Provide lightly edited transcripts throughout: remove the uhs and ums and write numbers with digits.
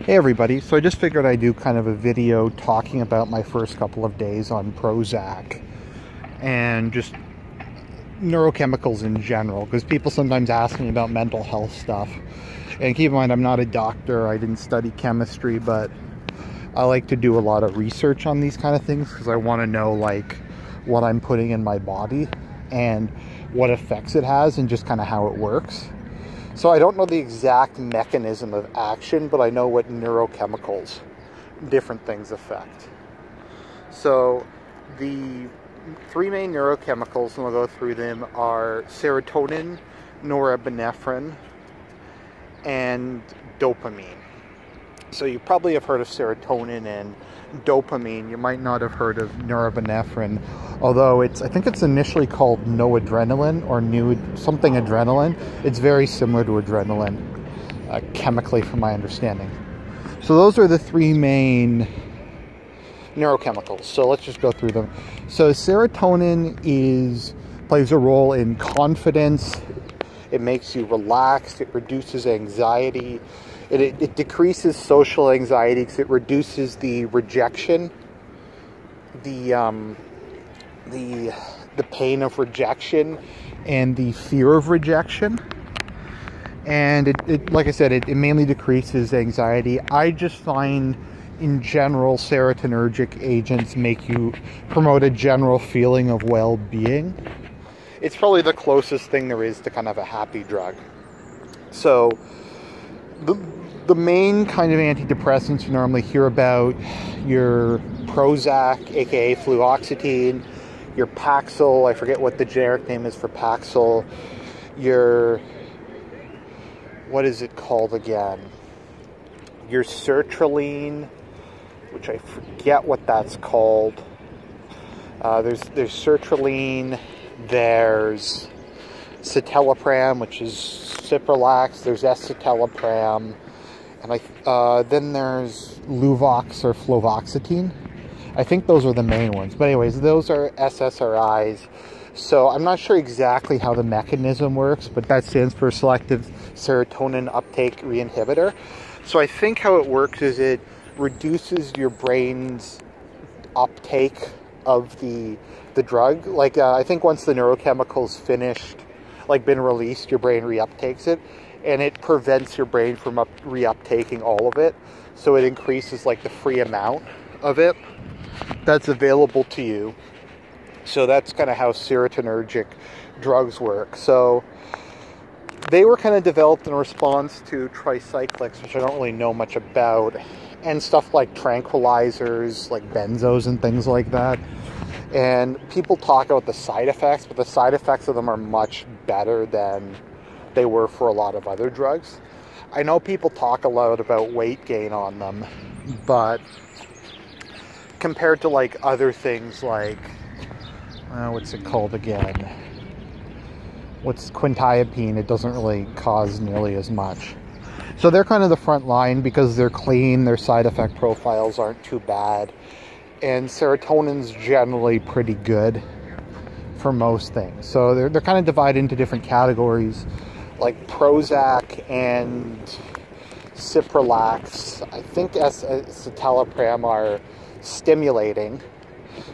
Hey everybody, so I just figured I'd do kind of a video talking about my first couple of days on Prozac and just neurochemicals in general, because people sometimes ask me about mental health stuff. And keep in mind, I'm not a doctor, I didn't study chemistry, but I like to do a lot of research on these kind of things because I want to know like what I'm putting in my body and what effects it has and just kind of how it works. So I don't know the exact mechanism of action, but I know what neurochemicals, different things affect. So the three main neurochemicals, and we'll go through them, are serotonin, norepinephrine, and dopamine. So you probably have heard of serotonin and dopamine. You might not have heard of norepinephrine, although I think it's initially called noadrenaline or something adrenaline. It's very similar to adrenaline chemically, from my understanding. So those are the three main neurochemicals. So let's just go through them. So serotonin plays a role in confidence. It makes you relaxed. It reduces anxiety. It decreases social anxiety because it reduces the rejection, the pain of rejection and the fear of rejection. And it like I said, it mainly decreases anxiety. I just find in general serotonergic agents promote a general feeling of well-being. It's probably the closest thing there is to kind of a happy drug. So the main kind of antidepressants you normally hear about, your Prozac, aka fluoxetine, your Paxil, I forget what the generic name is for Paxil, your, what is it called again? Your sertraline, which I forget what that's called. There's sertraline, there's citalopram, which is Cipralax, there's escitalopram, and then there's Luvox or fluvoxetine. I think those are the main ones. But anyways, those are SSRIs. So I'm not sure exactly how the mechanism works, but that stands for selective serotonin uptake reinhibitor. So I think how it works is it reduces your brain's uptake of the drug. Like I think once the neurochemicals finished, like been released, your brain reuptakes it, and it prevents your brain from reuptaking all of it. So it increases like the free amount of it that's available to you. So that's kind of how serotonergic drugs work. So they were kind of developed in response to tricyclics, which I don't really know much about, and stuff like tranquilizers, like benzos and things like that. And people talk about the side effects, but the side effects of them are much better than they were for a lot of other drugs. I know people talk a lot about weight gain on them, but compared to like other things like, what's it called again? What's quintiapine? It doesn't really cause nearly as much. So they're kind of the front line because they're clean, their side effect profiles aren't too bad, and serotonin's generally pretty good for most things. So they're kind of divided into different categories, like Prozac and Cipralax. I think escitalopram are stimulating.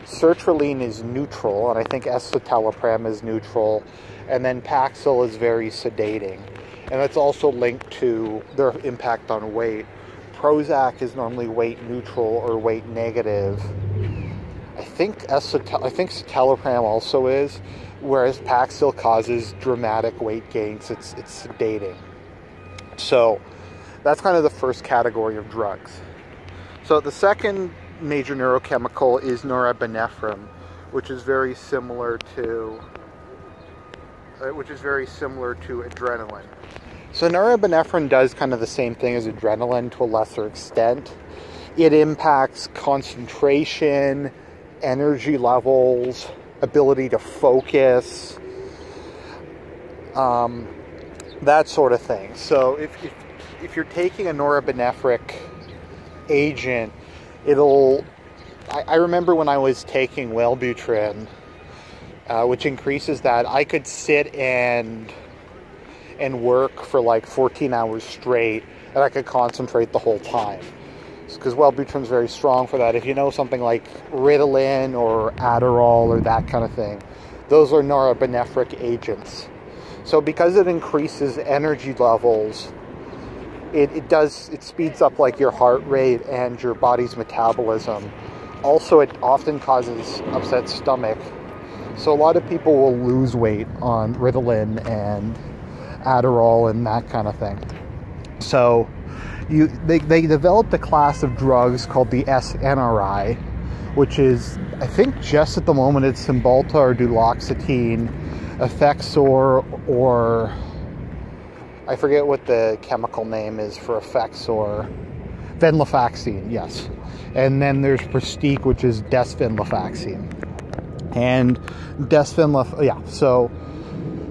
Sertraline is neutral, and I think escitalopram is neutral. And then Paxil is very sedating. And that's also linked to their impact on weight. Prozac is normally weight neutral or weight negative. I think citalopram also is, whereas Paxil causes dramatic weight gains. It's sedating. So that's kind of the first category of drugs. So the second major neurochemical is norepinephrine, which is very similar to adrenaline. So norepinephrine does kind of the same thing as adrenaline to a lesser extent. It impacts concentration, energy levels, ability to focus, that sort of thing. So if you're taking a norepinephric agent, I remember when I was taking Wellbutrin, which increases that, I could sit and work for like 14 hours straight and I could concentrate the whole time. Because Wellbutrin's very strong for that. If you know something like Ritalin or Adderall or that kind of thing, those are norepinephrine agents. So because it increases energy levels, it speeds up like your heart rate and your body's metabolism. Also, it often causes upset stomach. So a lot of people will lose weight on Ritalin and Adderall and that kind of thing. So they developed a class of drugs called the SNRI, which is, I think just at the moment it's Cymbalta or duloxetine, Effexor, or I forget what the chemical name is for Effexor. Venlafaxine, yes. And then there's Prestique, which is desvenlafaxine. And so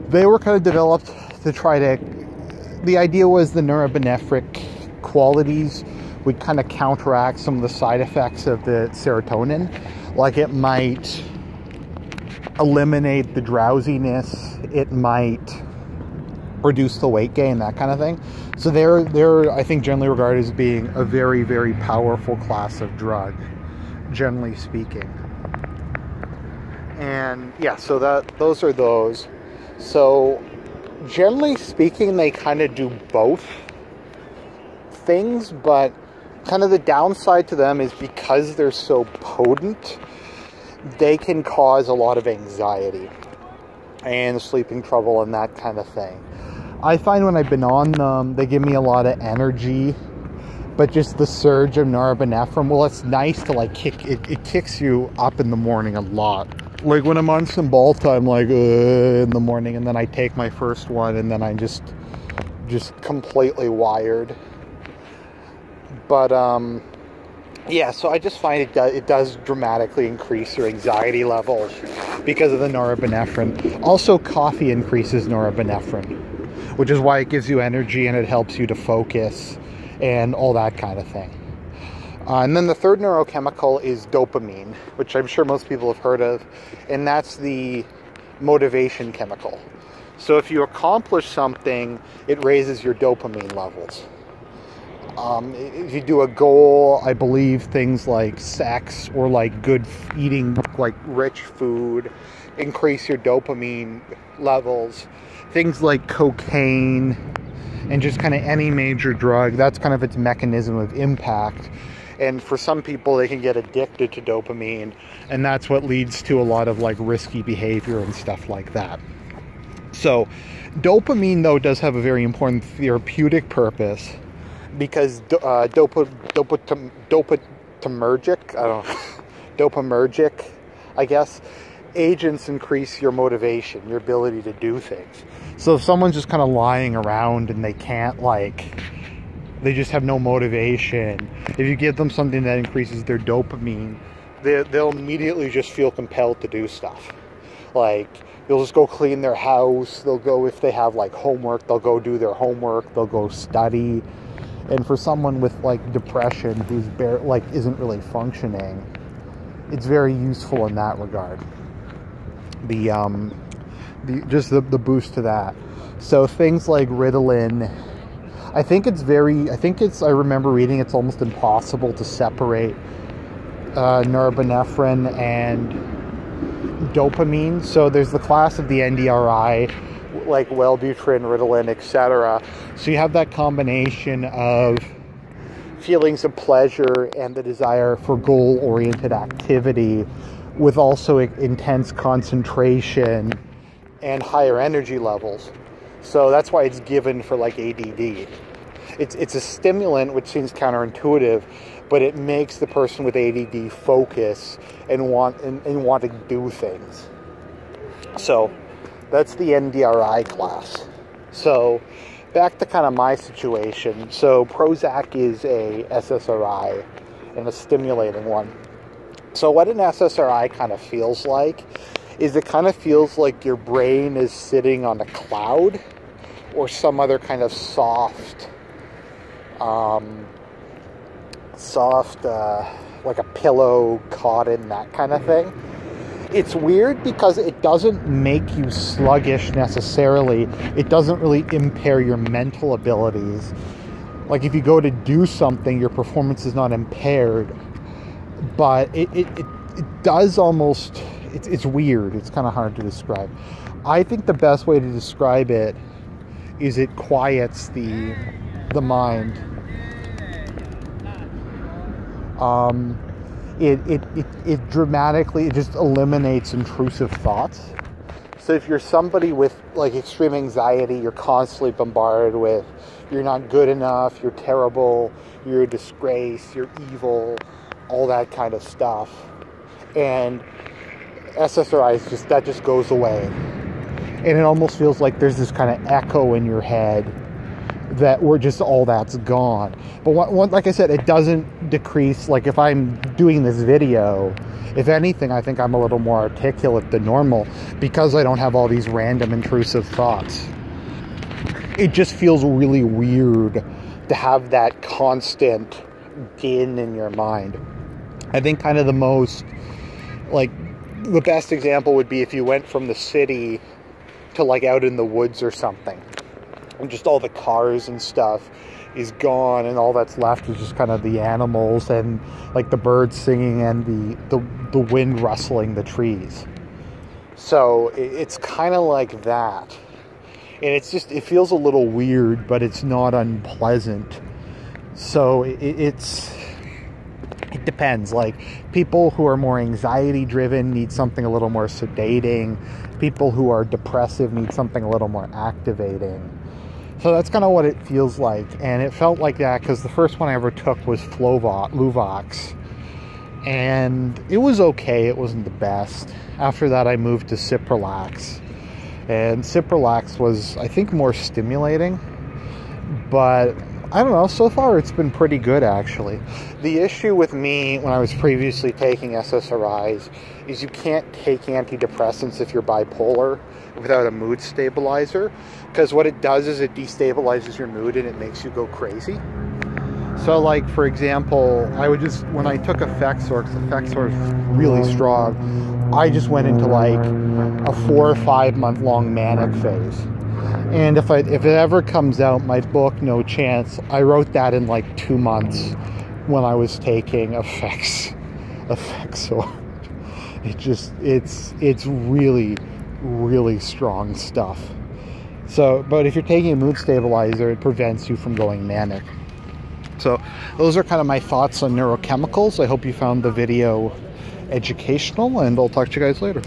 they were kind of developed to try to, the idea was the norepinephrine qualities would kind of counteract some of the side effects of the serotonin. Like it might eliminate the drowsiness, it might reduce the weight gain, that kind of thing. So they're I think generally regarded as being a very, very powerful class of drug, generally speaking. And yeah, so those are those. So generally speaking, they kind of do both things, but kind of the downside to them is because they're so potent, they can cause a lot of anxiety and sleeping trouble and that kind of thing. I find when I've been on them, they give me a lot of energy, but just the surge of norepinephrine, well, it's nice to like it kicks you up in the morning a lot. Like when I'm on Cymbalta, I'm like in the morning, and then I take my first one, and then I'm just completely wired. But yeah, so I just find it does dramatically increase your anxiety levels because of the norepinephrine. Also, coffee increases norepinephrine, which is why it gives you energy and it helps you to focus and all that kind of thing. And then the third neurochemical is dopamine, which I'm sure most people have heard of, and that's the motivation chemical. So if you accomplish something, it raises your dopamine levels. If you do a goal, I believe things like sex or like good eating, like rich food, increase your dopamine levels. Things like cocaine and just kind of any major drug, that's kind of its mechanism of impact. And for some people, they can get addicted to dopamine, and that's what leads to a lot of like risky behavior and stuff like that. So dopamine, though, does have a very important therapeutic purpose, because dopaminergic, I guess, agents increase your motivation, your ability to do things. So if someone's just kind of lying around and they can't, like, they just have no motivation, if you give them something that increases their dopamine, they'll immediately just feel compelled to do stuff. Like, they'll just go clean their house, they'll go, if they have like homework, they'll go do their homework, they'll go study. And for someone with like depression who's isn't really functioning, it's very useful in that regard. The boost to that. So things like Ritalin, I remember reading it's almost impossible to separate norepinephrine and dopamine. So there's the class of the NDRI, like Wellbutrin, Ritalin, etc. So you have that combination of feelings of pleasure and the desire for goal-oriented activity, with also intense concentration and higher energy levels. So that's why it's given for like ADD. It's a stimulant, which seems counterintuitive, but it makes the person with ADD focus and want to do things. So that's the NDRI class. So back to kind of my situation. So Prozac is a SSRI and a stimulating one. So what an SSRI kind of feels like is it kind of feels like your brain is sitting on a cloud or some other kind of soft, like a pillow, cotton, that kind of thing. It's weird because it doesn't make you sluggish necessarily. It doesn't really impair your mental abilities. Like if you go to do something, your performance is not impaired, but it does almost, it's weird. It's kind of hard to describe. I think the best way to describe it is it quiets the mind. It dramatically, it just eliminates intrusive thoughts. So if you're somebody with like extreme anxiety, you're constantly bombarded with, you're not good enough, you're terrible, you're a disgrace, you're evil, all that kind of stuff. And SSRIs that just goes away. And it almost feels like there's this kind of echo in your head that we're just, all that's gone. But like I said, it doesn't decrease. Like if I'm doing this video, if anything, I think I'm a little more articulate than normal because I don't have all these random intrusive thoughts. It just feels really weird to have that constant din in your mind. I think kind of the most, like, the best example would be if you went from the city to like out in the woods or something, and just all the cars and stuff is gone, and all that's left is just kind of the animals and like the birds singing and the wind rustling the trees. So it's kind of like that, and it's just, it feels a little weird, but it's not unpleasant. So it depends. Like people who are more anxiety driven need something a little more sedating. People who are depressive need something a little more activating. So that's kind of what it feels like. And it felt like that because the first one I ever took was Luvox. And it was okay. It wasn't the best. After that, I moved to Cipralax. And Cipralax was, I think, more stimulating. But I don't know, so far it's been pretty good actually. The issue with me when I was previously taking SSRIs is you can't take antidepressants if you're bipolar without a mood stabilizer, because what it does is it destabilizes your mood and it makes you go crazy. So like, for example, I would just, when I took Effexor, because Effexor is really strong, I just went into like a 4 or 5 month long manic phase. And if it ever comes out, my book, No Chance, I wrote that in like 2 months when I was taking Effexor. It's really, really strong stuff. So, but if you're taking a mood stabilizer, it prevents you from going manic. So those are kind of my thoughts on neurochemicals. I hope you found the video educational, and I'll talk to you guys later.